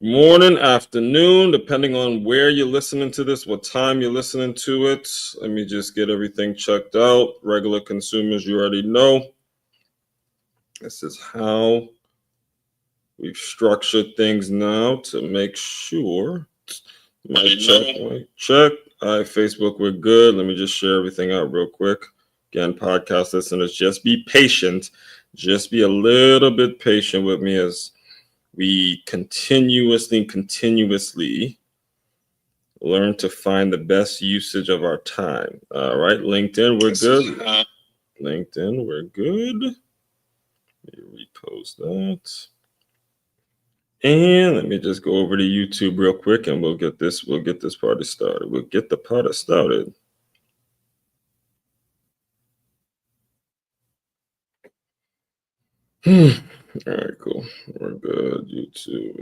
Morning, afternoon, depending on where you're listening to this, what time you're listening to it. Let me just get everything checked out. Regular consumers, you already know. This is how we've structured things now to make sure. Mic check. All right, Facebook, we're good. Let me just share everything out real quick. Again, podcast listeners, just be patient. Just be a little bit patient with me as we continuously learn to find the best usage of our time. All right, LinkedIn, we're good. LinkedIn, we're good. Let me repost that. And let me just go over to YouTube real quick and we'll get this party started. We'll get the party started. All right, cool. We're good. YouTube.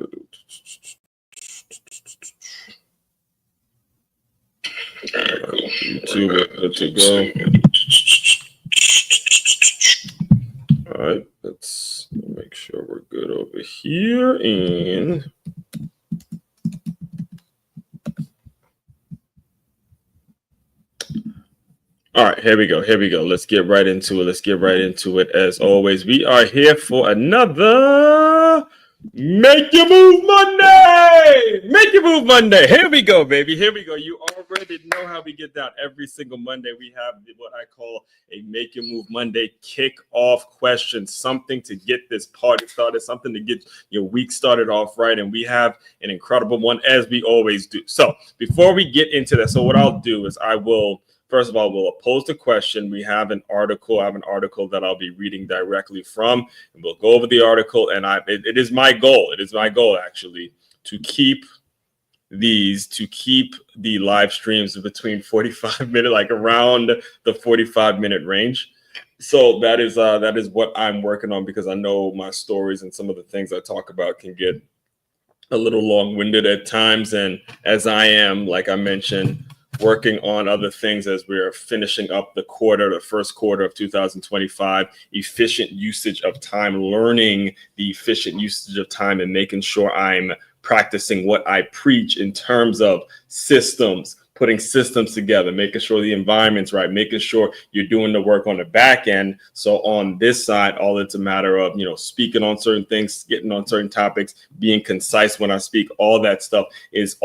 All right, cool. YouTube, we're good to go. All right, let's make sure we're good over here. And all right, here we go. Let's get right into it. As always, we are here for another Make Your Move Monday. Here we go, baby. You already know how we get down. Every single Monday, we have what I call a Make Your Move Monday kick-off question, something to get this party started, something to get your week started off right. And we have an incredible one, as we always do. So before we get into that, what I'll do is first of all, we'll pose the question. I have an article that I'll be reading directly from, and we'll go over the article. And it is my goal actually to keep the live streams between 45 minutes, like around the 45-minute range. So that is what I'm working on, because I know my stories and some of the things I talk about can get a little long-winded at times. And as I am, like I mentioned, working on other things as we're finishing up the first quarter of 2025, efficient usage of time, learning the efficient usage of time and making sure I'm practicing what I preach in terms of systems, putting systems together, making sure the environment's right, making sure you're doing the work on the back end. So on this side, all it's a matter of, speaking on certain things, getting on certain topics, being concise when I speak, all of that stuff is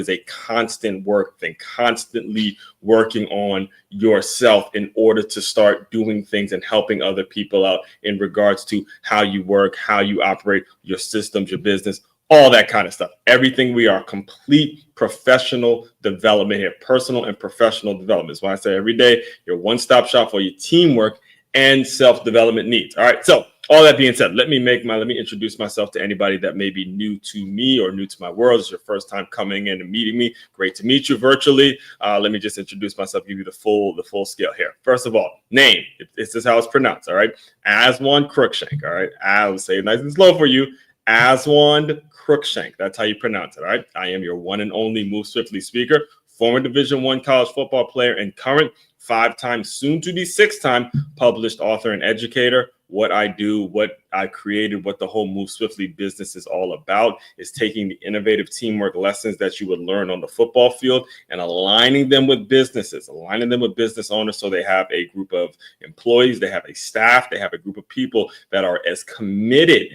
a constant work thing, constantly working on yourself in order to start doing things and helping other people out in regards to how you work, how you operate, your systems, your business, all that kind of stuff. Everything. We are complete professional development here, personal and professional development. That's why I say every day, your one-stop shop for your teamwork and self-development needs. All right. So all that being said, let me introduce myself to anybody that may be new to me or new to my world. It's your first time coming in and meeting me. Great to meet you virtually. Let me just introduce myself, give you the full scale here. First of all, name. This is how it's pronounced. All right. Aswan Crookshank. All right. I'll say it nice and slow for you. Aswan Crookshank. That's how you pronounce it. All right. I am your one and only Move Swiftly speaker, former Division I college football player, and current 5-time, soon to be 6-time published author and educator. What I do, what I created, what the whole Move Swiftly business is all about is taking the innovative teamwork lessons that you would learn on the football field and aligning them with business owners, so they have a group of employees, they have a staff, they have a group of people that are as committed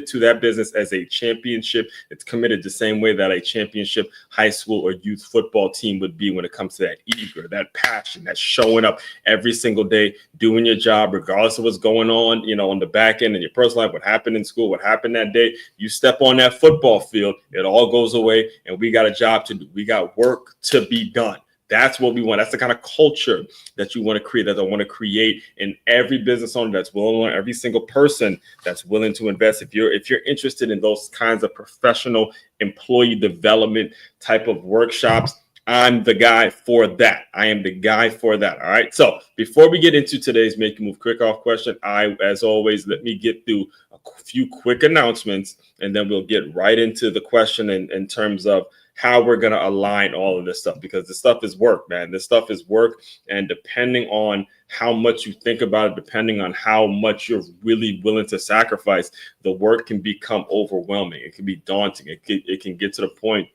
to that business as a championship. It's committed the same way that a championship high school or youth football team would be when it comes to that eager, that passion, that showing up every single day, doing your job, regardless of what's going on, on the back end in your personal life, what happened in school, what happened that day. You step on that football field, it all goes away, and we got a job to do. We got work to be done. That's what we want. That's the kind of culture that you want to create, that I want to create in every business owner that's willing to learn, every single person that's willing to invest. If you're interested in those kinds of professional employee development type of workshops, I'm the guy for that. I am the guy for that. All right. So before we get into today's Make Your Move Quick Off question, as always, let me get through a few quick announcements, and then we'll get right into the question in terms of how we're going to align all of this stuff, because this stuff is work, man. This stuff is work. And depending on how much you think about it, depending on how much you're really willing to sacrifice, the work can become overwhelming. It can be daunting. It can get to the point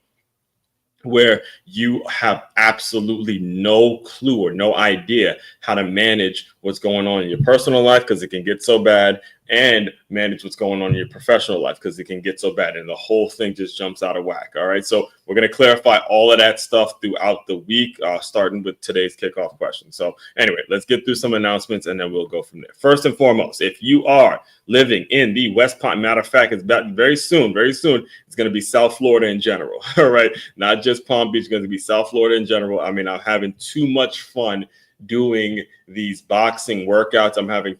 where you have absolutely no clue or no idea how to manage what's going on in your personal life, because it can get so bad, and manage what's going on in your professional life, because it can get so bad, and the whole thing just jumps out of whack. All right, so we're going to clarify all of that stuff throughout the week, starting with today's kickoff question. So anyway, let's get through some announcements, and then we'll go from there. First and foremost, if you are living in the West Palm, matter of fact, it's about very soon, it's going to be South Florida in general. All right, not just Palm Beach, it's going to be South Florida in general. I mean, I'm having too much fun doing these boxing workouts.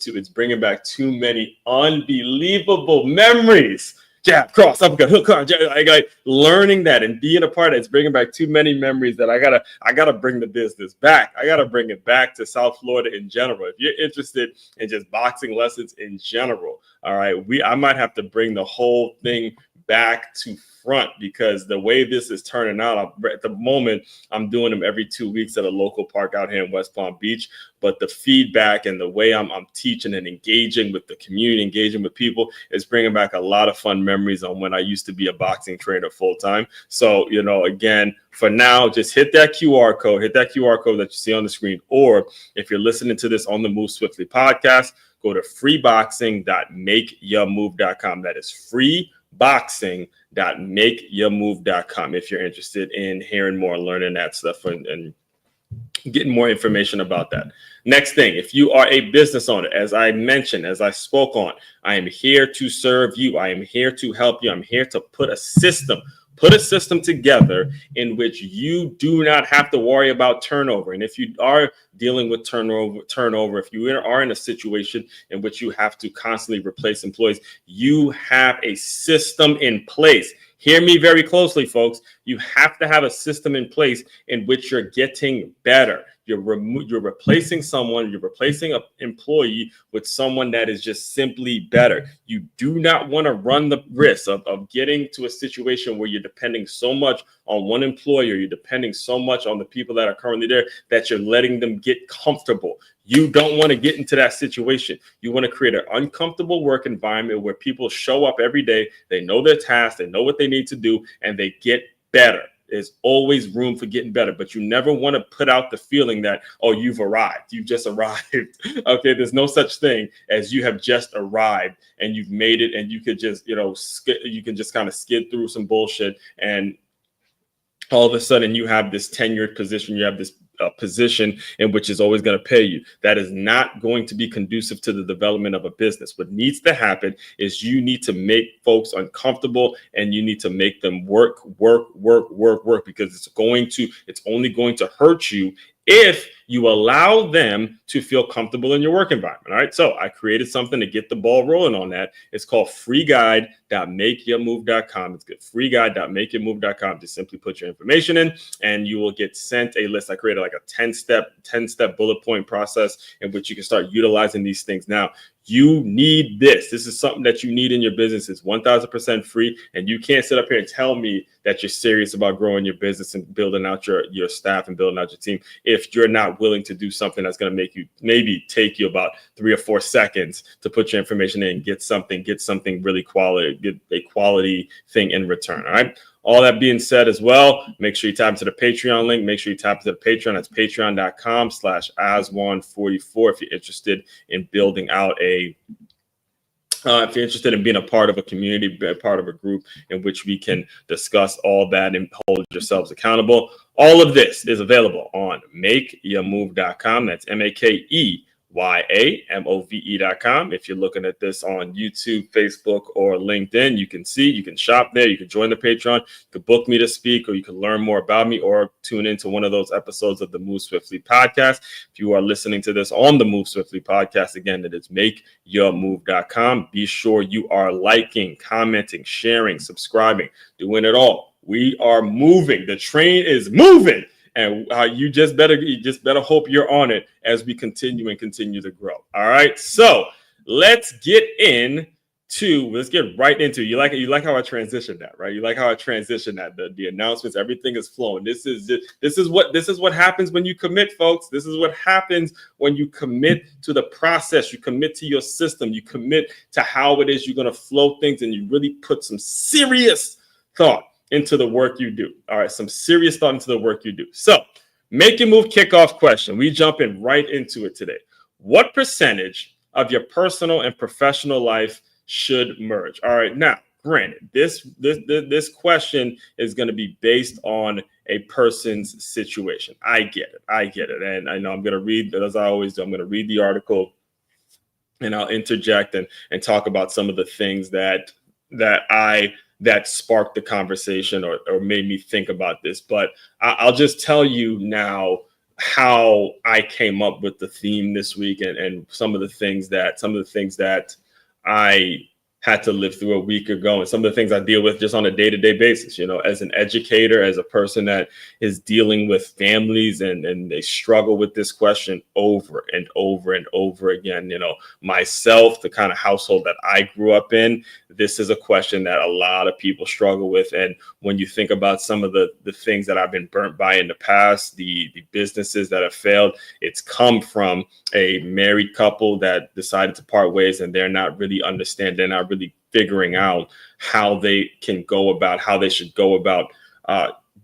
It's bringing back too many unbelievable memories. Jab, cross, uppercut, hook, like learning that and being a part of it. It's bringing back too many memories that I gotta bring the business back. I gotta bring it back to South Florida in general. If you're interested in just boxing lessons in general, all right, I might have to bring the whole thing back to front, because the way this is turning out, at the moment, I'm doing them every 2 weeks at a local park out here in West Palm Beach. But the feedback and the way I'm teaching and engaging with the community, engaging with people, is bringing back a lot of fun memories on when I used to be a boxing trainer full time. So, again, for now, just hit that QR code that you see on the screen. Or if you're listening to this on the Move Swiftly podcast, go to freeboxing.makeyourmove.com. That is freeboxing.makeyourmove.com if you're interested in hearing more, learning that stuff, and getting more information about that. Next thing, if you are a business owner, as I mentioned, as I spoke on, I am here to serve you. I am here to help you. I'm here to put a system together in which you do not have to worry about turnover. And if you are dealing with turnover, if you are in a situation in which you have to constantly replace employees, you have a system in place. Hear me very closely, folks. You have to have a system in place in which you're getting better. You're replacing someone, you're replacing an employee with someone that is just simply better. You do not want to run the risk of getting to a situation where you're depending so much on one employer, you're depending so much on the people that are currently there, that you're letting them get comfortable. You don't want to get into that situation. You want to create an uncomfortable work environment where people show up every day, they know their tasks, they know what they need to do, and they get better. There's always room for getting better, but you never want to put out the feeling that, oh, you've arrived. You've just arrived. Okay, there's no such thing as you have just arrived and you've made it, and you could just, you can just kind of skid through some bullshit, and all of a sudden you have this tenured position, you have this position in which is always going to pay you. That is not going to be conducive to the development of a business. What needs to happen is you need to make folks uncomfortable, and you need to make them work, because it's only going to hurt you if you allow them to feel comfortable in your work environment. All right. So I created something to get the ball rolling on that. It's called freeguide.makeyourmove.com. It's good. freeguide.makeyourmove.com. Just simply put your information in and you will get sent a list. I created like a 10-step bullet point process in which you can start utilizing these things now. You need this. This is something that you need in your business. It's 1,000% free. And you can't sit up here and tell me that you're serious about growing your business and building out your staff and building out your team if you're not willing to do something that's going to make you maybe take you about 3 or 4 seconds to put your information in, get something really quality, get a quality thing in return. All right. All that being said as well, make sure you tap into the Patreon link. Make sure you tap into the Patreon. That's patreon.com/Aswan44 if you're interested in building out if you're interested in being a part of a community, be a part of a group in which we can discuss all that and hold yourselves accountable. All of this is available on makeyourmove.com. That's MakeYamove.com. If you're looking at this on YouTube, Facebook, or LinkedIn, you can shop there. You can join the Patreon. You can book me to speak, or you can learn more about me, or tune into one of those episodes of the Move Swiftly podcast. If you are listening to this on the Move Swiftly podcast, again, it is makeyourmove.com. Be sure you are liking, commenting, sharing, subscribing, doing it all. We are moving. The train is moving. And you just better hope you're on it as we continue to grow. All right. So let's get in Two, let's get right into it. You like how I transitioned that, right? You like how I transitioned that. The announcements, everything is flowing. This is what happens when you commit, folks. This is what happens when you commit to the process. You commit to your system. You commit to how it is you're gonna flow things, and you really put some serious thought into the work you do. All right, some serious thought into the work you do. So, make your move kickoff question. We jumping right into it today. What percentage of your personal and professional life should merge? All right, now, granted, this question is going to be based on a person's situation. I get it, and I know I'm going to read, as I always do. I'm going to read the article, and I'll interject and talk about some of the things that sparked the conversation or made me think about this. But I'll just tell you now how I came up with the theme this week, and some of the things that I had to live through a week ago, and some of the things I deal with just on a day-to-day basis, as an educator, as a person that is dealing with families, and they struggle with this question over and over and over again. Myself, the kind of household that I grew up in, this is a question that a lot of people struggle with. And when you think about some of the things that I've been burnt by in the past, the businesses that have failed, it's come from a married couple that decided to part ways, and they're not really figuring out how they should go about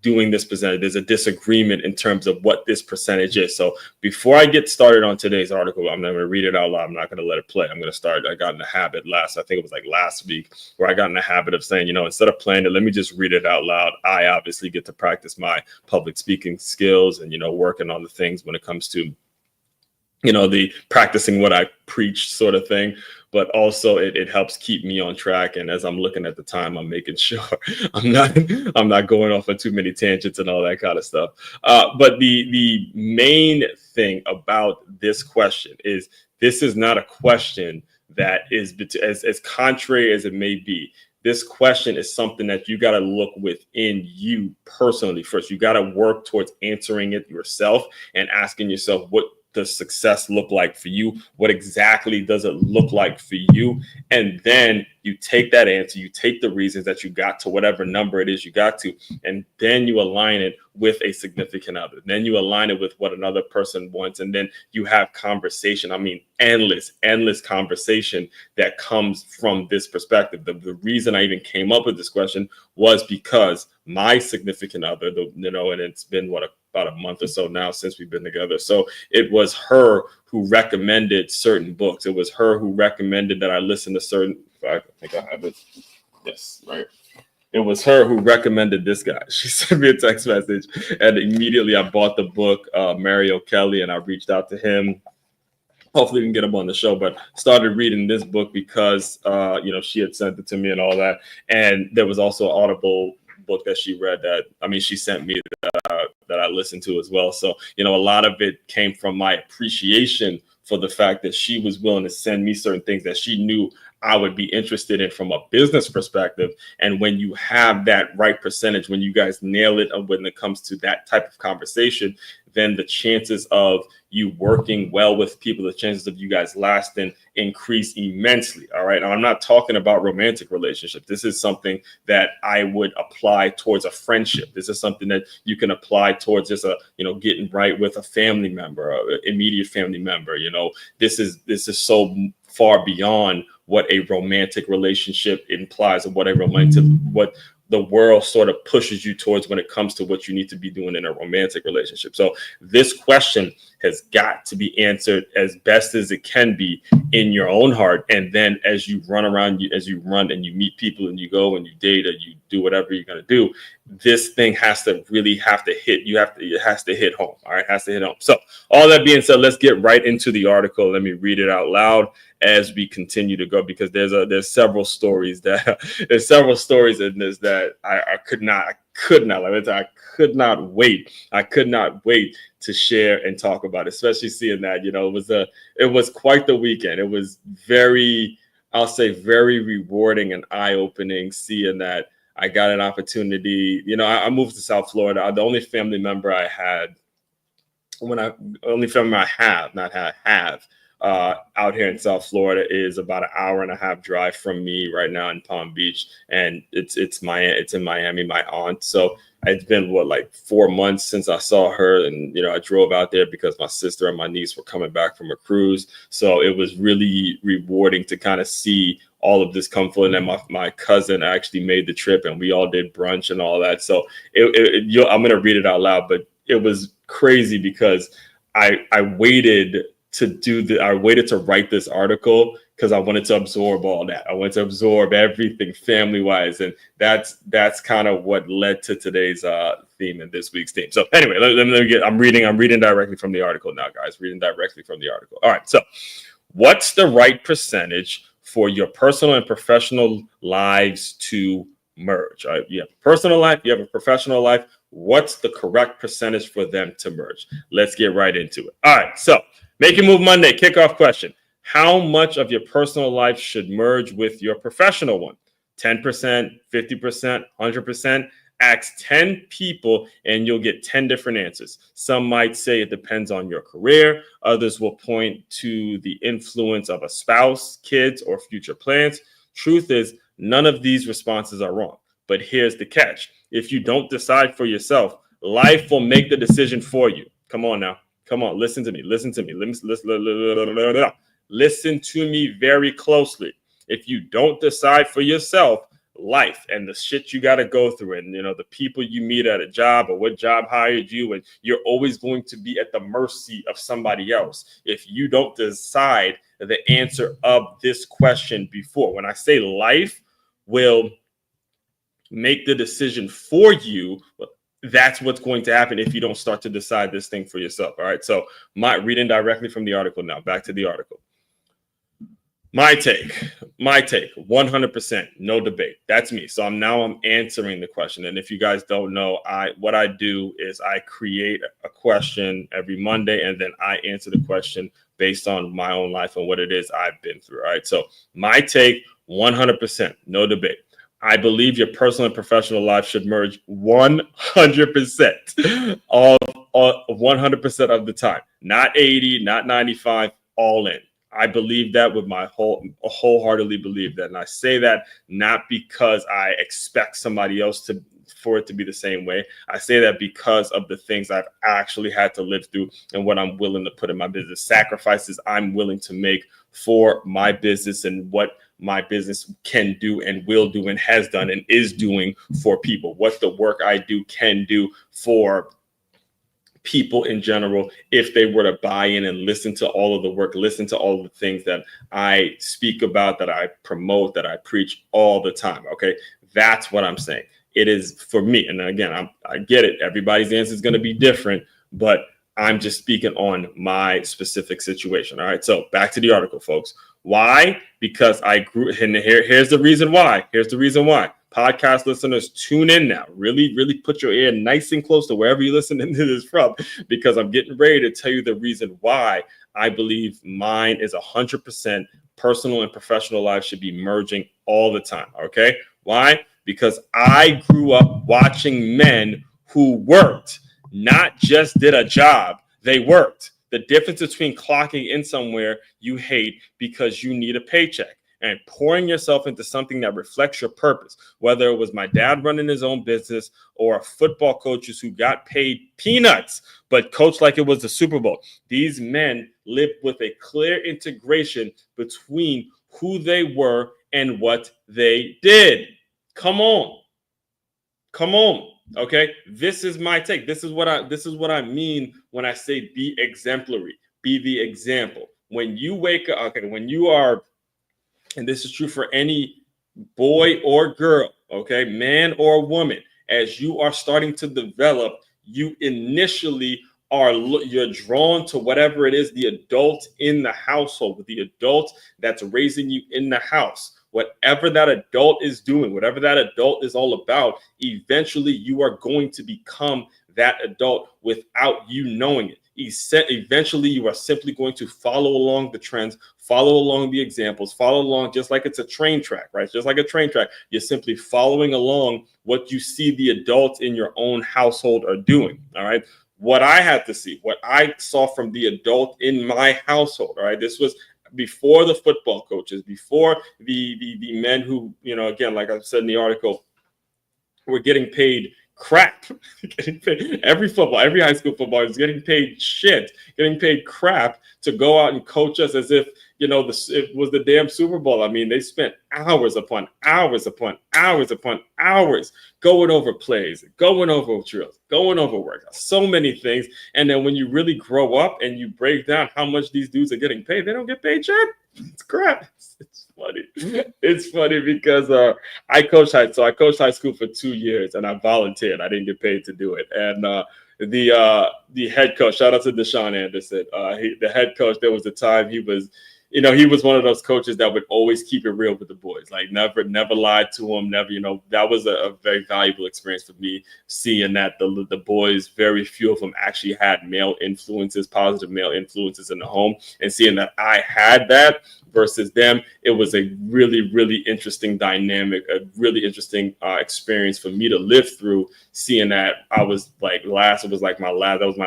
doing this percentage. There's a disagreement in terms of what this percentage is. So before I get started on today's article, I'm not going to read it out loud. I'm not going to let it play. I'm going to start. I got in the habit I think it was like last week, where I got in the habit of saying, instead of playing it, let me just read it out loud. I obviously get to practice my public speaking skills and, working on the things when it comes to the practicing what I preach sort of thing, but also it helps keep me on track. And as I'm looking at the time, I'm making sure I'm not going off on too many tangents and all that kind of stuff. But the main thing about this question is, this is not a question that is, as contrary as it may be, this question is something that you got to look within you personally first. You got to work towards answering it yourself and asking yourself, what does success look like for you? What exactly does it look like for you? And then you take that answer, you take the reasons that you got to whatever number it is you got to, and then you align it with a significant other. Then you align it with what another person wants. And then you have conversation. I mean, endless conversation that comes from this perspective. The reason I even came up with this question was because my significant other, and it's been about a month or so now since we've been together. So it was her who recommended certain books. It was her who recommended that I listen to certain, I think I have it. Yes, right. It was her who recommended this guy. She sent me a text message, and immediately I bought the book, Mario Kelly, and I reached out to him. Hopefully we can get him on the show, but started reading this book because, she had sent it to me and all that. And there was also an Audible book that she read she sent me that I listened to as well. So, a lot of it came from my appreciation for the fact that she was willing to send me certain things that she knew I would be interested in from a business perspective. And when you have that right percentage, when you guys nail it when it comes to that type of conversation, then the chances of you working well with people, the chances of you guys lasting increase immensely. All right. Now, I'm not talking about romantic relationships. This is something that I would apply towards a friendship. This is something that you can apply towards just getting right with a family member, an immediate family member. This is so far beyond what a romantic relationship implies, or what the world sort of pushes you towards when it comes to what you need to be doing in a romantic relationship. So this question has got to be answered as best as it can be in your own heart. And then as you run around, as you run and you meet people and you go and you date or you do whatever you're going to do, this thing has to hit. It has to hit home. All right. It has to hit home. So all that being said, let's get right into the article. Let me read it out loud as we continue to go, because there's several stories in this that I could not wait to share and talk about, especially seeing that, it was quite the weekend. It was very rewarding and eye-opening, seeing that I got an opportunity. I moved to South Florida. The only family member I have out here in South Florida is about an hour and a half drive from me right now in Palm Beach, and it's in Miami, my aunt. So it's been like 4 months since I saw her, and I drove out there because my sister and my niece were coming back from a cruise. So it was really rewarding to kind of see all of this come forward. And then my cousin actually made the trip, and we all did brunch and all that. So I'm going to read it out loud, but it was crazy because I waited to write this article because I wanted to absorb all that. I wanted to absorb everything family wise. And that's kind of what led to today's theme and this week's theme. So anyway, I'm reading directly from the article now, guys, reading directly from the article. All right. So what's the right percentage for your personal and professional lives to merge? All right, you have a personal life, you have a professional life. What's the correct percentage for them to merge? Let's get right into it. All right, so Make It Move Monday kickoff question. How much of your personal life should merge with your professional one? 10%, 50%, 100%? Ask 10 people and you'll get 10 different answers. Some might say it depends on your career. Others will point to the influence of a spouse, kids, or future plans. Truth is, none of these responses are wrong. But here's the catch. If you don't decide for yourself, life will make the decision for you. Come on now. Come on. Listen to me. Listen to me. Listen to me very closely. If you don't decide for yourself, life and the shit you got to go through, and the people you meet at a job or what job hired you, and you're always going to be at the mercy of somebody else if you don't decide the answer of this question before. When I say life will make the decision for you, that's what's going to happen if you don't start to decide this thing for yourself. All right, so reading directly from the article now. Back to the article. My take, 100%, no debate. That's me. So I'm answering the question. And if you guys don't know, what I do is I create a question every Monday, and then I answer the question based on my own life and what it is I've been through. All right. So my take, 100%, no debate. I believe your personal and professional life should merge 100% of 100% of the time, not 80, not 95, all in. I believe that with my wholeheartedly believe that. And I say that not because I expect somebody else for it to be the same way. I say that because of the things I've actually had to live through and what I'm willing to put in my business, sacrifices I'm willing to make for my business and what my business can do and will do and has done and is doing for people, what the work I do can do for people in general, if they were to buy in and listen to all of the work, listen to all of the things that I speak about, that I promote, that I preach all the time. Okay, that's what I'm saying. It is for me. And again, I get it. Everybody's answer is going to be different, but I'm just speaking on my specific situation. All right. So back to the article, folks. Why? Because I grew, and here's the reason why. Here's the reason why. Podcast listeners, tune in now. Really, really put your ear nice and close to wherever you're listening to this from, because I'm getting ready to tell you the reason why I believe mine is 100% personal and professional life should be merging all the time. Okay. Why? Because I grew up watching men who worked, not just did a job, they worked. The difference between clocking in somewhere you hate because you need a paycheck and pouring yourself into something that reflects your purpose, whether it was my dad running his own business or football coaches who got paid peanuts but coached like it was the Super Bowl. These men lived with a clear integration between who they were and what they did. Come on. Okay, this is my take. This is what I mean when I say be exemplary, be the example. When you wake up, okay, when you are, and this is true for any boy or girl, okay, man or woman, as you are starting to develop, you initially you're drawn to whatever it is, the adult in the household, the adult that's raising you in the house. Whatever that adult is doing, whatever that adult is all about, eventually you are going to become that adult without you knowing it. Eventually, you are simply going to follow along the trends, follow along the examples, follow along just like it's a train track, right? Just like a train track. You're simply following along what you see the adults in your own household are doing, all right? what I had to see, what I saw from the adult in my household. All right, this was before the football coaches, before the men who, again, like I said in the article, were getting paid crap. Getting paid, every high school football is getting paid shit, getting paid crap to go out and coach us as if, it was the damn Super Bowl. I mean, they spent hours upon hours upon hours upon hours going over plays, going over drills, going over workouts, so many things. And then when you really grow up and you break down how much these dudes are getting paid, they don't get paid shit. It's crap. It's funny. It's funny because I coached high school for 2 years, and I volunteered. I didn't get paid to do it. And the head coach, shout out to Deshaun Anderson, the head coach, there was a time he was one of those coaches that would always keep it real with the boys, like never lied to them, never, that was a very valuable experience for me, seeing that the boys, very few of them actually had male influences, positive male influences in the home, and seeing that I had that versus them, it was a really, really interesting dynamic, a really interesting experience for me to live through, seeing that that was my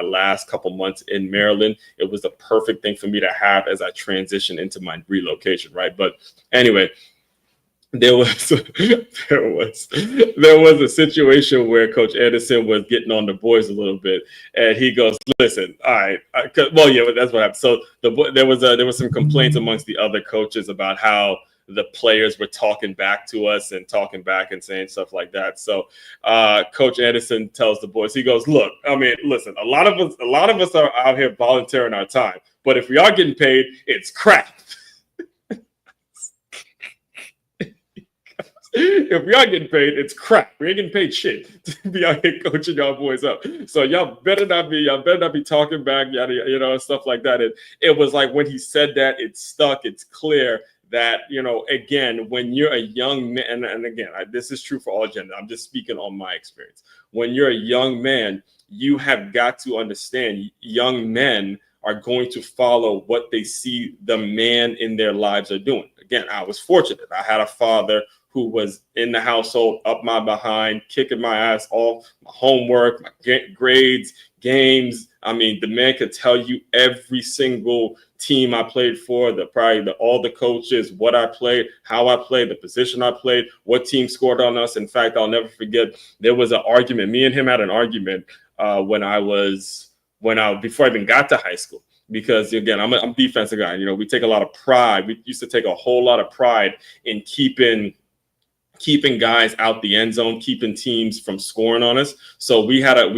last couple months in Maryland. It was the perfect thing for me to have as I transitioned into my relocation, right? But anyway, there was a situation where Coach Anderson was getting on the boys a little bit, and he goes, "Listen, all right, that's what happened." So there was some complaints amongst the other coaches about how the players were talking back to us and talking back and saying stuff like that. So Coach Anderson tells the boys, he goes, "Look, I mean, listen, a lot of us are out here volunteering our time, but if we are getting paid, it's crap." If we are getting paid, it's crap. We ain't getting paid shit to be out here coaching y'all boys up. So y'all better not be talking back, yada, stuff like that. It was like when he said that, it stuck. It's clear that, again, when you're a young man, and again, this is true for all genders. I'm just speaking on my experience. When you're a young man, you have got to understand young men are going to follow what they see the man in their lives are doing. Again, I was fortunate. I had a father who was in the household, up my behind, kicking my ass, all my homework, my grades, games. I mean, the man could tell you every single team I played for, all the coaches, what I played, how I played, the position I played, what team scored on us. In fact, I'll never forget, there was an argument. Me and him had an argument before I even got to high school. Because again, I'm a defensive guy. We take a lot of pride. We used to take a whole lot of pride in keeping guys out the end zone, keeping teams from scoring on us. So we had a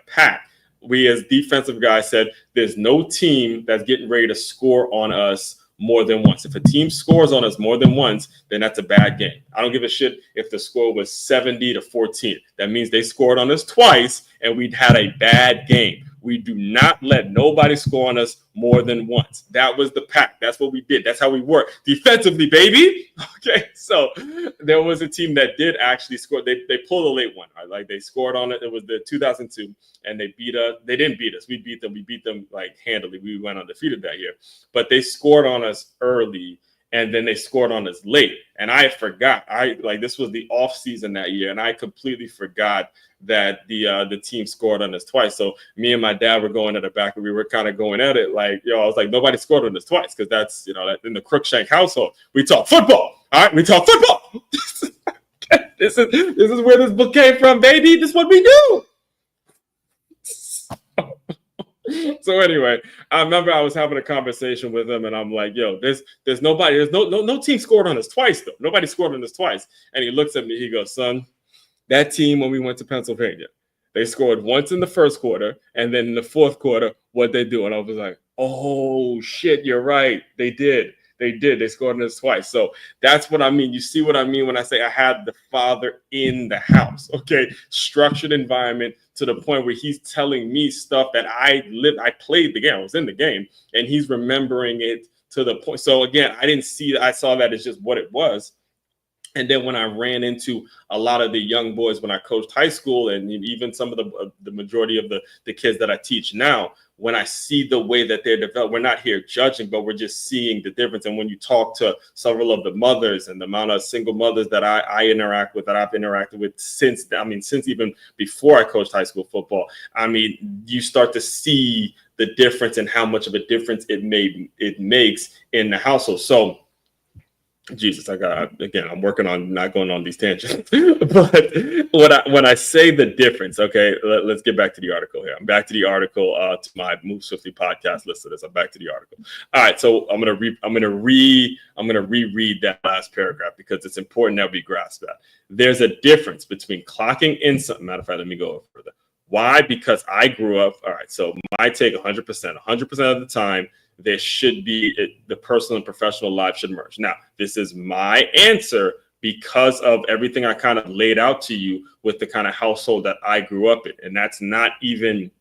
pact. We as defensive guys said, there's no team that's getting ready to score on us more than once. If a team scores on us more than once, then that's a bad game. I don't give a shit if the score was 70-14. That means they scored on us twice and we'd had a bad game. We do not let nobody score on us more than once. That was the pact. That's what we did. That's how we work defensively, baby. Okay, so there was a team that did actually score. They pulled a late one. Right? Like they scored on it. It was the 2002, and they beat us. They didn't beat us. We beat them. We beat them like handily. We went undefeated that year. But they scored on us early, and then they scored on us late. And I forgot. This was the off season that year, and I completely forgot that the team scored on us twice. So me and my dad were going at the back, and we were kind of going at it like, I was like, nobody scored on us twice, because that's, that in the Crookshank household, we talk football. All right, we talk football. This is where this book came from, baby. This is what we do. So anyway, I remember I was having a conversation with him, and I'm like, there's no team scored on us twice, though. Nobody scored on us twice. And he looks at me, he goes, "Son, that team, when we went to Pennsylvania, they scored once in the first quarter, and then in the fourth quarter, what they do?" And I was like, "Oh shit, you're right. They did. They scored on us twice." So that's what I mean. You see what I mean when I say I had the father in the house, okay? Structured environment to the point where he's telling me stuff that I played the game. I was in the game, and he's remembering it to the point. So again, I saw that as just what it was. And then when I ran into a lot of the young boys when I coached high school, and even some of the majority of the kids that I teach now, when I see the way that they're developed, we're not here judging, but we're just seeing the difference. And when you talk to several of the mothers and the amount of single mothers that I interact with, that I've interacted with since even before I coached high school football, you start to see the difference and how much of a difference it makes in the household. So, Jesus, I'm working on not going on these tangents. But when I say the difference, okay, let's get back to the article here. I'm back to the article to my Move Swiftly podcast listeners. I'm back to the article. All right, so I'm gonna reread that last paragraph because it's important that we grasp that. There's a difference between clocking in something. Matter of fact, let me go further. Why? Because I grew up. All right, so my take 100% of the time, there should be the personal and professional life should merge. Now, this is my answer because of everything I kind of laid out to you with the kind of household that I grew up in. And that's not even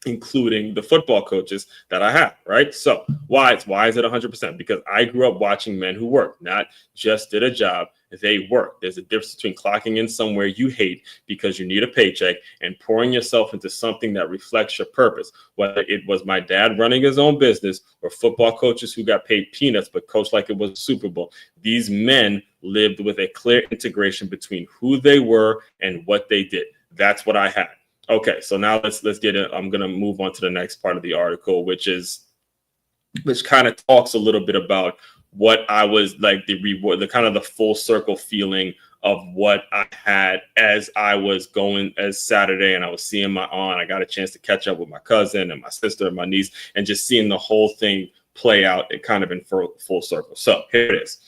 including the football coaches that I have, right? So why is it 100%? Because I grew up watching men who work, not just did a job. They work. There's a difference between clocking in somewhere you hate because you need a paycheck and pouring yourself into something that reflects your purpose. Whether it was my dad running his own business or football coaches who got paid peanuts but coached like it was a Super Bowl, these men lived with a clear integration between who they were and what they did. That's what I had. Okay, so now let's get it. I'm going to move on to the next part of the article, which kind of talks a little bit about what I was like, the kind of the full circle feeling of what I had as I was going as Saturday and I was seeing my aunt. I got a chance to catch up with my cousin and my sister and my niece and just seeing the whole thing play out and kind of in full circle. So here it is.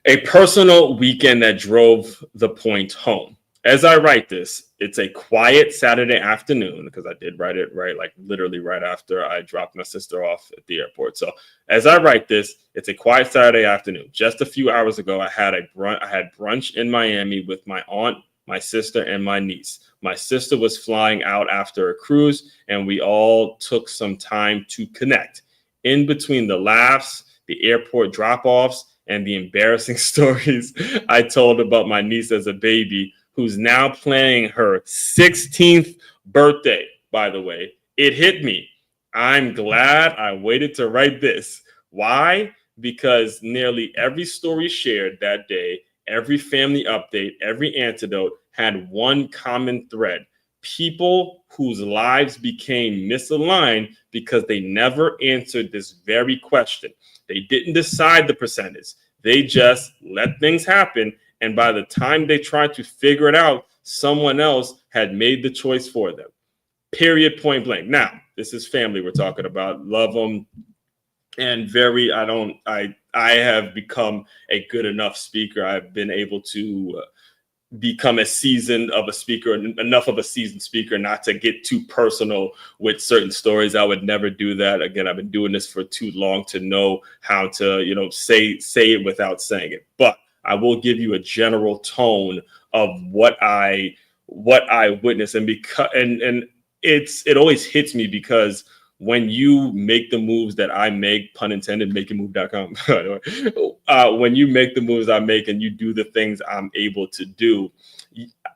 A personal weekend that drove the point home. As I write this, it's a quiet Saturday afternoon because I did write it like literally right after I dropped my sister off at the airport. So as I write this, it's a quiet Saturday afternoon. Just a few hours ago, I had brunch in Miami with my aunt, my sister, and my niece. My sister was flying out after a cruise, and we all took some time to connect. In between the laughs, the airport drop-offs, and the embarrassing stories I told about my niece as a baby, who's now planning her 16th birthday, by the way, it hit me. I'm glad I waited to write this. Why? Because nearly every story shared that day, every family update, every anecdote had one common thread. People whose lives became misaligned because they never answered this very question. They didn't decide the percentage. They just let things happen. And by the time they tried to figure it out, someone else had made the choice for them. Period, point blank. Now, this is family we're talking about. Love them. And I have become a good enough speaker. I've been able to become enough of a seasoned speaker not to get too personal with certain stories. I would never do that. Again, I've been doing this for too long to know how to, say it without saying it. But I will give you a general tone of what I witnessed, and it always hits me because when you make the moves that I make, pun intended, makingmove.com, when you make the moves I make and you do the things I'm able to do,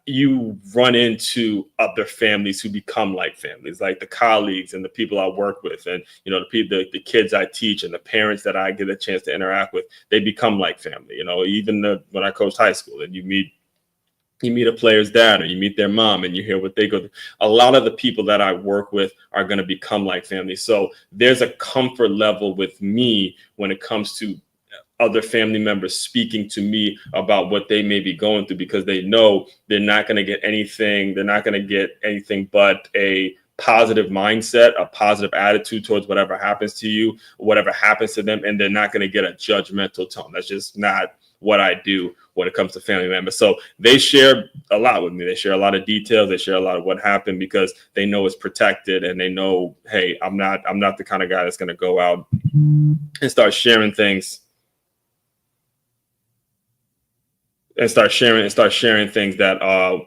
you run into other families who become like families, like the colleagues and the people I work with, and the kids I teach and the parents that I get a chance to interact with. They become like family. Even when I coached high school, and you meet a player's dad or you meet their mom and you hear what they go through. A lot of the people that I work with are going to become like family. So there's a comfort level with me when it comes to other family members speaking to me about what they may be going through, because they know they're not going to get anything. They're not going to get anything but a positive mindset, a positive attitude towards whatever happens to you, whatever happens to them. And they're not going to get a judgmental tone. That's just not what I do when it comes to family members. So they share a lot with me. They share a lot of details. They share a lot of what happened because they know it's protected, and they know, hey, I'm not the kind of guy that's going to go out and start sharing things that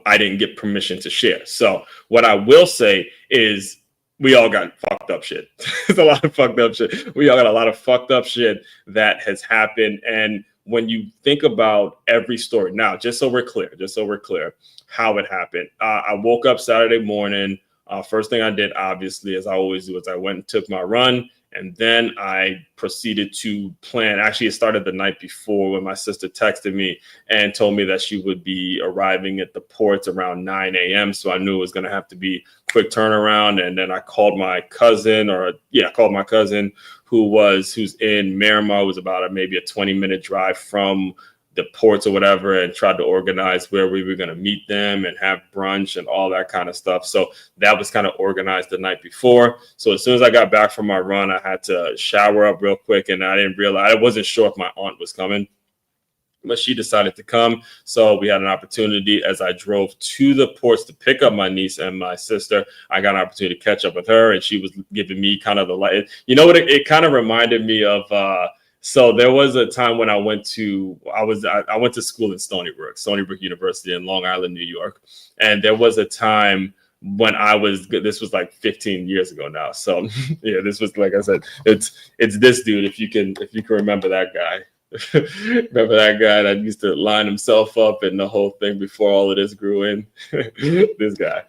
I didn't get permission to share. So what I will say is we all got fucked up shit. There's a lot of fucked up shit. We all got a lot of fucked up shit that has happened. And when you think about every story, now, just so we're clear, how it happened. I woke up Saturday morning. First thing I did, obviously, as I always do, is I went and took my run. And then I proceeded to plan. Actually, it started the night before when my sister texted me and told me that she would be arriving at the ports around 9 a.m. So I knew it was going to have to be quick turnaround. And then I called my cousin, who's in Miramar, was about maybe a 20-minute drive from the ports or whatever, and tried to organize where we were going to meet them and have brunch and all that kind of stuff. So that was kind of organized the night before. So as soon as I got back from my run, I had to shower up real quick, and I wasn't sure if my aunt was coming, but she decided to come. So we had an opportunity as I drove to the ports to pick up my niece and my sister. I got an opportunity to catch up with her, and she was giving me kind of the light. You know what? It kind of reminded me of, so there was a time when I went to school in Stony Brook University in Long Island, New York. And there was a time when this was like 15 years ago now. So yeah, this was, like I said, it's this dude. If you can remember that guy. Remember that guy that used to line himself up and the whole thing before all of this grew in? This guy.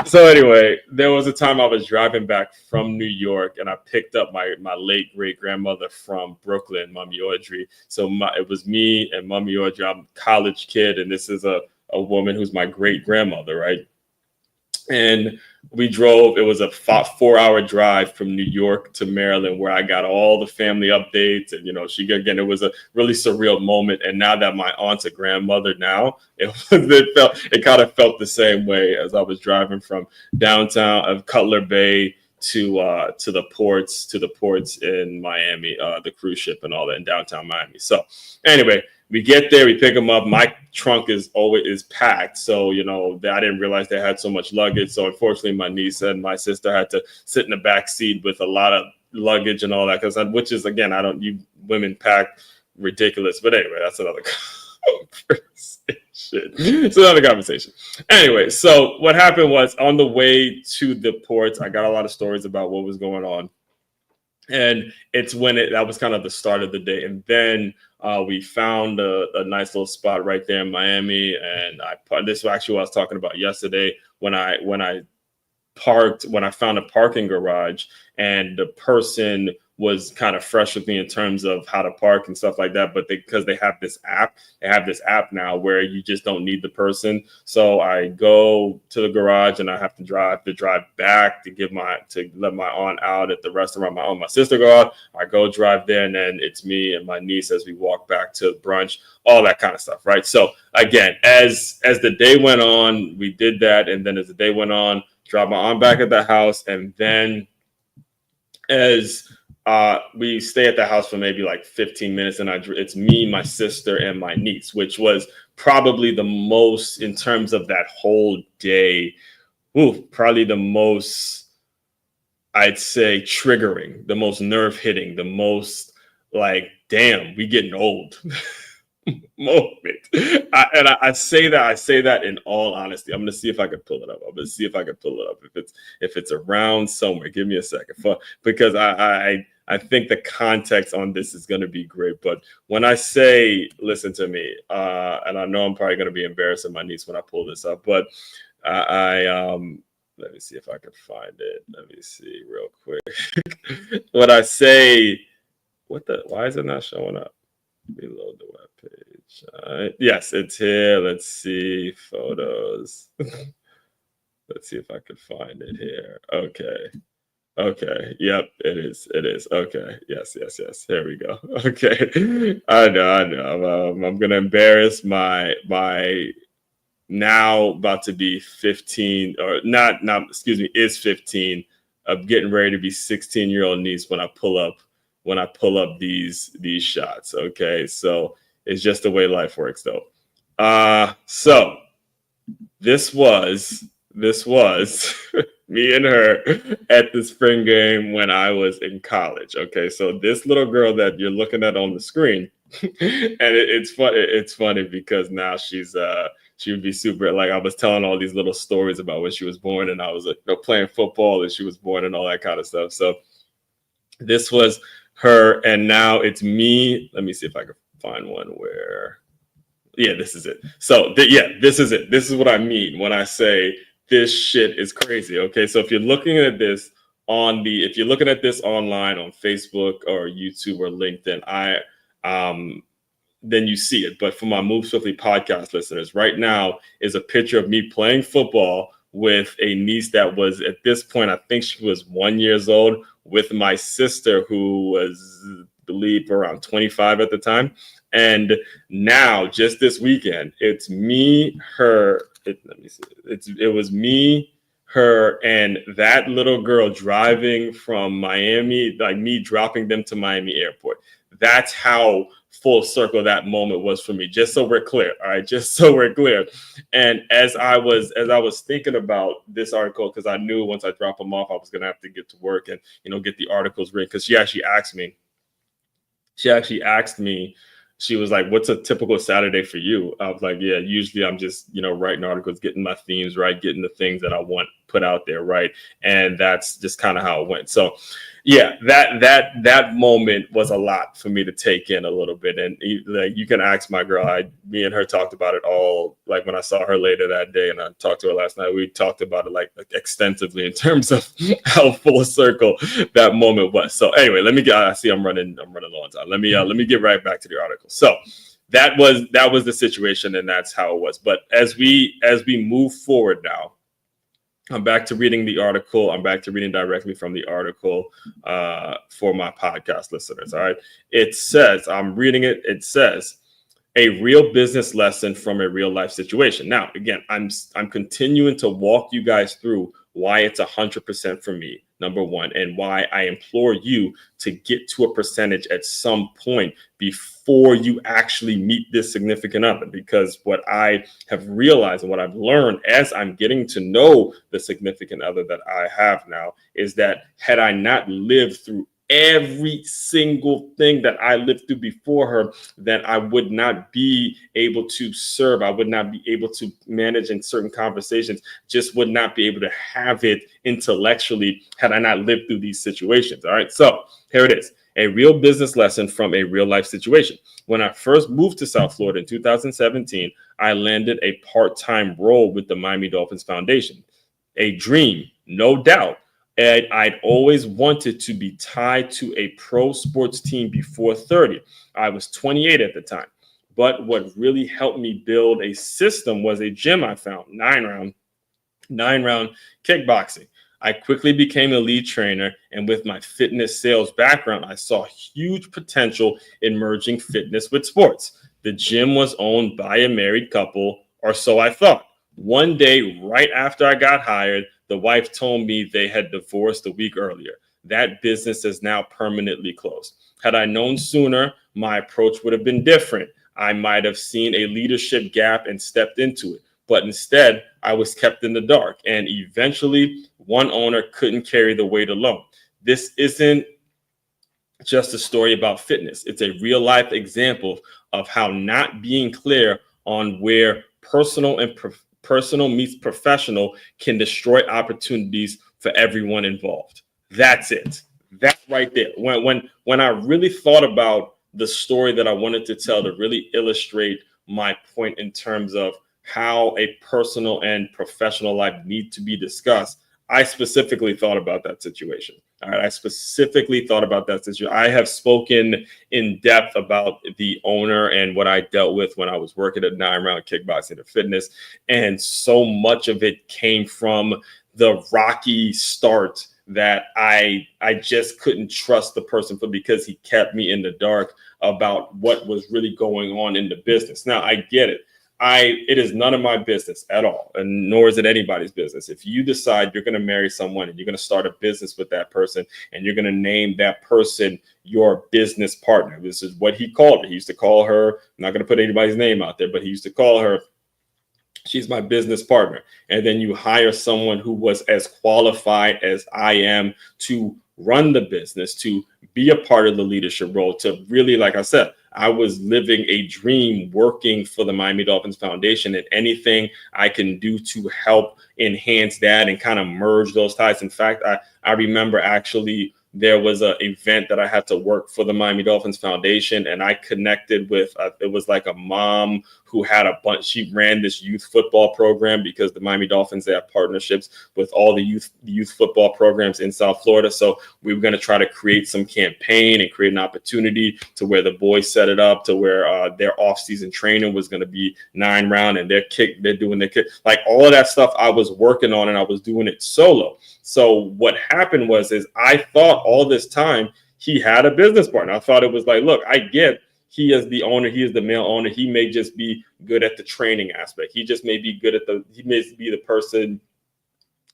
So anyway, there was a time I was driving back from New York, and I picked up my late great grandmother from Brooklyn, Mommy Audrey. So it was me and Mommy Audrey. I'm a college kid, and this is a woman who's my great grandmother, right? And we drove. It was a 4-hour drive from New York to Maryland, where I got all the family updates. And, it was a really surreal moment. And now that my aunt's a grandmother now, it kind of felt the same way as I was driving from downtown of Cutler Bay to the ports in Miami, the cruise ship and all that in downtown Miami. So anyway, we get there, we pick them up. My trunk is packed. So, I didn't realize they had so much luggage. So unfortunately, my niece and my sister had to sit in the back seat with a lot of luggage and all that. Which is, again, you women pack ridiculous. But anyway, that's another conversation. It's another conversation. Anyway, so what happened was, on the way to the ports, I got a lot of stories about what was going on. And it's that was kind of the start of the day. And then we found a nice little spot right there in Miami. And this is actually what I was talking about yesterday when I found a parking garage, and the person was kind of fresh with me in terms of how to park and stuff like that. But because they have this app now where you just don't need the person. So I go to the garage, and I have to drive back to let my aunt out at the restaurant. My aunt and my sister go out. I go drive there, and then it's me and my niece as we walk back to brunch, all that kind of stuff, right? So again, as the day went on, we did that. And then as the day went on, dropped my aunt back at the house. And then as we stay at the house for maybe like 15 minutes, and it's me, my sister, and my niece, which was probably the most, in terms of that whole day, probably the most, I'd say, triggering, the most nerve hitting, the most like, damn, we getting old moment. I say that in all honesty. I'm gonna see if I can pull it up. If it's around somewhere. Give me a second, because I think the context on this is going to be great. But when I say, listen to me, and I know I'm probably going to be embarrassing my niece when I pull this up, but let me see if I can find it. Let me see real quick. When I say, why is it not showing up? Reload the web page. Yes, it's here. Let's see photos. Let's see if I can find it here. Okay. Yep, it is. Okay. Yes. Here we go. Okay. I know. I'm gonna embarrass my now about to be 15, or not. Excuse me, is 15. I'm getting ready to be 16-year-old niece when I pull up these shots. Okay, so it's just the way life works, though. So this was me and her at the spring game when I was in college. Okay, so this little girl that you're looking at on the screen, and it's funny because now she would be super, like, I was telling all these little stories about when she was born, and I was like, playing football and she was born and all that kind of stuff. So this was her, and now it's me. Let me see if I can find one where, yeah, this is it. So this is it. This is what I mean when I say this shit is crazy. Okay, so if you're looking at this if you're looking at this online on Facebook or YouTube or LinkedIn, then you see it. But for my Move Swiftly podcast listeners, right now is a picture of me playing football with a niece that was, at this point, I think she was 1 year old, with my sister who was, I believe, around 25 at the time. And now, just this weekend, it's me, her. Let me see. It was me, her, and that little girl driving from Miami, like me dropping them to Miami airport. That's how full circle that moment was for me. Just so we're clear, all right. Just so we're clear. And as I was thinking about this article, because I knew once I drop them off, I was gonna have to get to work and get the articles written. Because she actually asked me. She was like, "What's a typical Saturday for you?" I was like, "Yeah, usually I'm just, writing articles, getting my themes right, getting the things that I want put out there right." And that's just kind of how it went. So, yeah, that moment was a lot for me to take in a little bit. And like, you can ask my girl. Me and her talked about it all. Like when I saw her later that day, and I talked to her last night, we talked about it like extensively in terms of how full circle that moment was. So anyway, let me get. I see I'm running low on time. Let me get right back to the article. So that was the situation, and that's how it was. But as we move forward now, I'm back to reading the article. I'm back to reading directly from the article for my podcast listeners. All right. It says, I'm reading it. It says, a real business lesson from a real life situation. Now, again, I'm continuing to walk you guys through why it's 100% for me, number one, and why I implore you to get to a percentage at some point before you actually meet this significant other. Because what I have realized and what I've learned as I'm getting to know the significant other that I have now is that had I not lived through every single thing that I lived through before her, then I would not be able to serve. I would not be able to manage in certain conversations, just would not be able to have it intellectually had I not lived through these situations. All right. So here it is. A real business lesson from a real life situation. When I first moved to South Florida in 2017, I landed a part-time role with the Miami Dolphins Foundation. A dream, no doubt. And I'd always wanted to be tied to a pro sports team before 30. I was 28 at the time. But what really helped me build a system was a gym I found, nine round kickboxing. I quickly became a lead trainer, and with my fitness sales background, I saw huge potential in merging fitness with sports. The gym was owned by a married couple, or so I thought. One day, right after I got hired, the wife told me they had divorced a week earlier. That business is now permanently closed. Had I known sooner, my approach would have been different. I might have seen a leadership gap and stepped into it. But instead, I was kept in the dark. And eventually, one owner couldn't carry the weight alone. This isn't just a story about fitness. It's a real life example of how not being clear on where personal meets professional can destroy opportunities for everyone involved. That's it. That right there. When I really thought about the story that I wanted to tell to really illustrate my point in terms of how a personal and professional life need to be discussed, I specifically thought about that situation. All right. I specifically thought about that situation. I have spoken in depth about the owner and what I dealt with when I was working at 9 Round Kickboxing and Fitness. And so much of it came from the rocky start that I just couldn't trust the person because he kept me in the dark about what was really going on in the business. Now, I get it. It is none of my business at all, and nor is it anybody's business. If you decide you're going to marry someone and you're going to start a business with that person and you're going to name that person your business partner, this is what he called it. He used to call her, I'm not going to put anybody's name out there, but he used to call her, she's my business partner. And then you hire someone who was as qualified as I am to run the business, to be a part of the leadership role, to really, like I said, I was living a dream working for the Miami Dolphins Foundation, and anything I can do to help enhance that and kind of merge those ties. In fact, I remember actually there was an event that I had to work for the Miami Dolphins Foundation, and I connected with, it was like a mom who had a bunch, she ran this youth football program because the Miami Dolphins, they have partnerships with all the youth football programs in South Florida. So we were going to try to create some campaign and create an opportunity to where the boys set it up to where their off-season training was going to be 9-round, and they're doing their kick, like all of that stuff I was working on, and I was doing it solo. So what happened was I thought all this time he had a business partner. I thought it was like, look, I get he is the owner, he is the male owner. He may just be good at the training aspect. He just may be good at he may be the person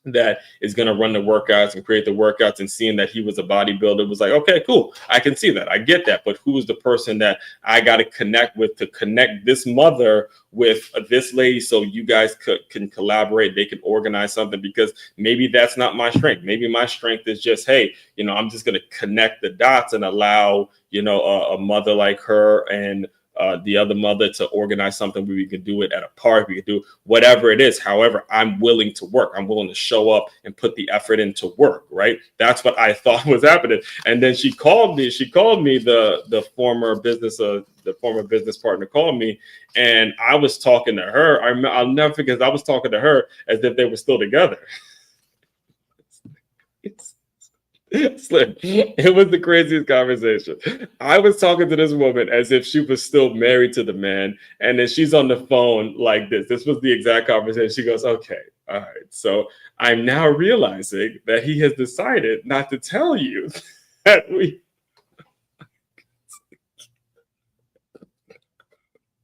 that is going to run the workouts and create the workouts, and seeing that he was a bodybuilder was like, okay, cool. I can see that. I get that. But who is the person that I got to connect with to connect this mother with this lady so you guys can collaborate? They can organize something, because maybe that's not my strength. Maybe my strength is just, hey, I'm just going to connect the dots and allow, a mother like her and the other mother to organize something where we can do it at a park. We can do whatever it is. However, I'm willing to work. I'm willing to show up and put the effort into work. Right. That's what I thought was happening. And then she called me. The former business partner called me, and I was talking to her. I'll never forget. I was talking to her as if they were still together. Slim, it was the craziest conversation. I was talking to this woman as if she was still married to the man, and then she's on the phone like this. This was the exact conversation. She goes, okay, all right. So I'm now realizing that he has decided not to tell you that we...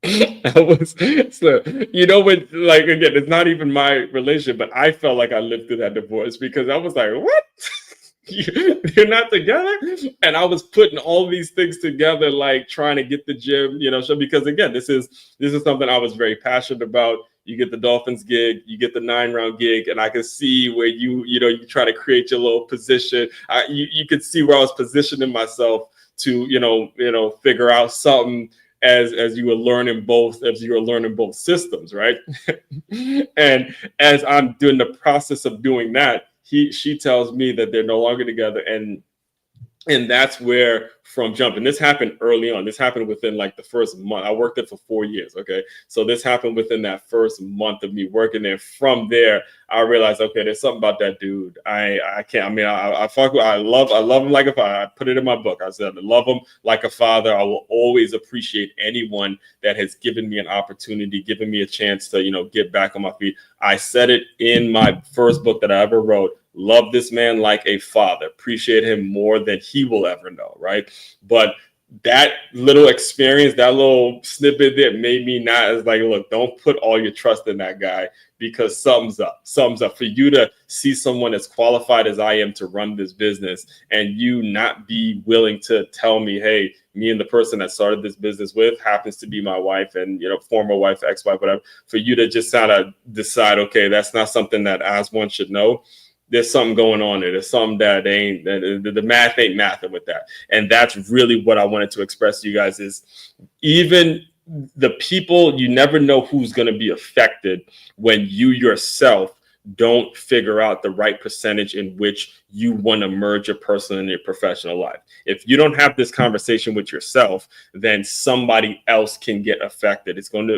I was, so, when, like, again, it's not even my relation, but I felt like I lived through that divorce, because I was like, what? You're not together? And I was putting all these things together, like trying to get the gym, so, because again, this is something I was very passionate about. You get the Dolphins gig, you get the 9-round gig, and I could see where you try to create your little position. You could see where I was positioning myself to, figure out something as you were learning both systems, right? And as I'm doing the process of doing that, she tells me that they're no longer together, and that's where from jumping. This happened early on. This happened within like the first month. I worked there for 4 years. Okay. So this happened within that first month of me working there. From there, I realized, okay, there's something about that dude. I can't, I mean, I love him like a father. I put it in my book. I said, I love him like a father. I will always appreciate anyone that has given me an opportunity, given me a chance to, get back on my feet. I said it in my first book that I ever wrote. Love this man like a father. Appreciate him more than he will ever know, right? But that little experience, that little snippet that made me not as like, look, don't put all your trust in that guy, because something's up. For you to see someone as qualified as I am to run this business, and you not be willing to tell me, hey, me and the person that started this business with happens to be my wife, and former wife, ex-wife, whatever, for you to just kind of decide, okay, that's not something that as one should know. There's something going on there. There's something that the math ain't mathing with that. And that's really what I wanted to express to you guys, is even the people, you never know who's going to be affected when you yourself don't figure out the right percentage in which you want to merge your personal and your professional life. If you don't have this conversation with yourself, then somebody else can get affected. It's going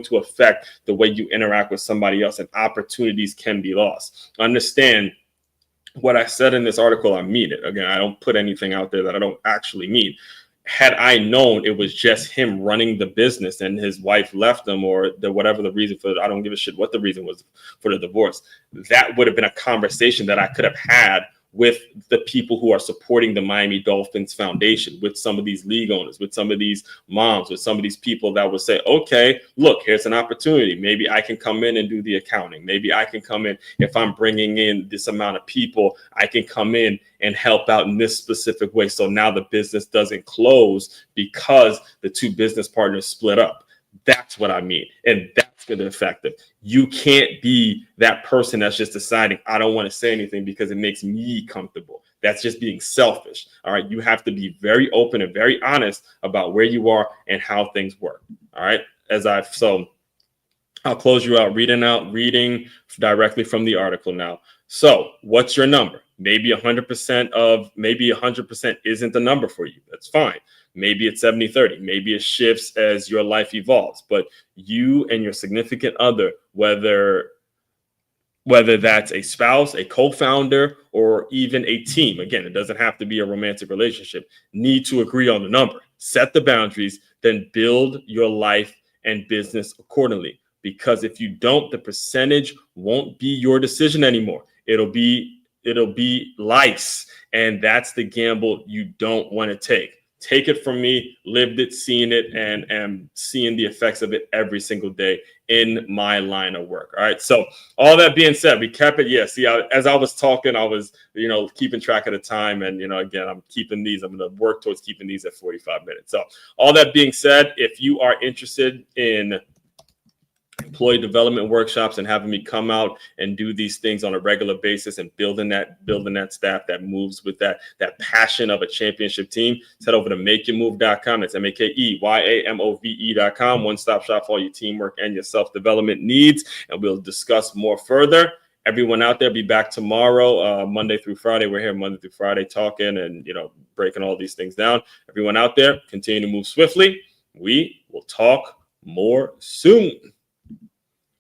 to affect the way you interact with somebody else, and opportunities can be lost. Understand what I said in this article. I mean it. Again, I don't put anything out there that I don't actually mean. Had I known it was just him running the business and his wife left him, or whatever the reason for it, I don't give a shit what the reason was for the divorce, that would have been a conversation that I could have had with the people who are supporting the Miami Dolphins Foundation, with some of these league owners, with some of these moms, with some of these people that would say, okay, look, here's an opportunity. Maybe I can come in and do the accounting. Maybe I can come in, if I'm bringing in this amount of people, I can come in and help out in this specific way. So now the business doesn't close because the two business partners split up. That's what I mean. And that's going to affect it. You can't be that person that's just deciding, I don't want to say anything because it makes me comfortable. That's just being selfish. All right. You have to be very open and very honest about where you are and how things work. All right. So I'll close you out reading directly from the article now. So what's your number? Maybe 100% isn't the number for you. That's fine. Maybe it's 70-30. Maybe it shifts as your life evolves. But you and your significant other, whether that's a spouse, a co-founder, or even a team. Again, it doesn't have to be a romantic relationship. Need to agree on the number. Set the boundaries, then build your life and business accordingly. Because if you don't, the percentage won't be your decision anymore. It'll be life's, and that's the gamble you don't want to take. Take it from me, lived it, seen it, and am seeing the effects of it every single day in my line of work. All right. So all that being said, we kept it. Yeah. See, as I was talking, I was, keeping track of the time. And, again, I'm going to work towards keeping these at 45 minutes. So all that being said, if you are interested in employee development workshops and having me come out and do these things on a regular basis and building that staff that moves with that passion of a championship team, head over to makeyourmove.com. That's MAKEYAMOVE.com. One-stop shop for all your teamwork and your self-development needs. And we'll discuss more further. Everyone out there, be back tomorrow, Monday through Friday. We're here Monday through Friday talking and, breaking all these things down. Everyone out there, continue to move swiftly. We will talk more soon.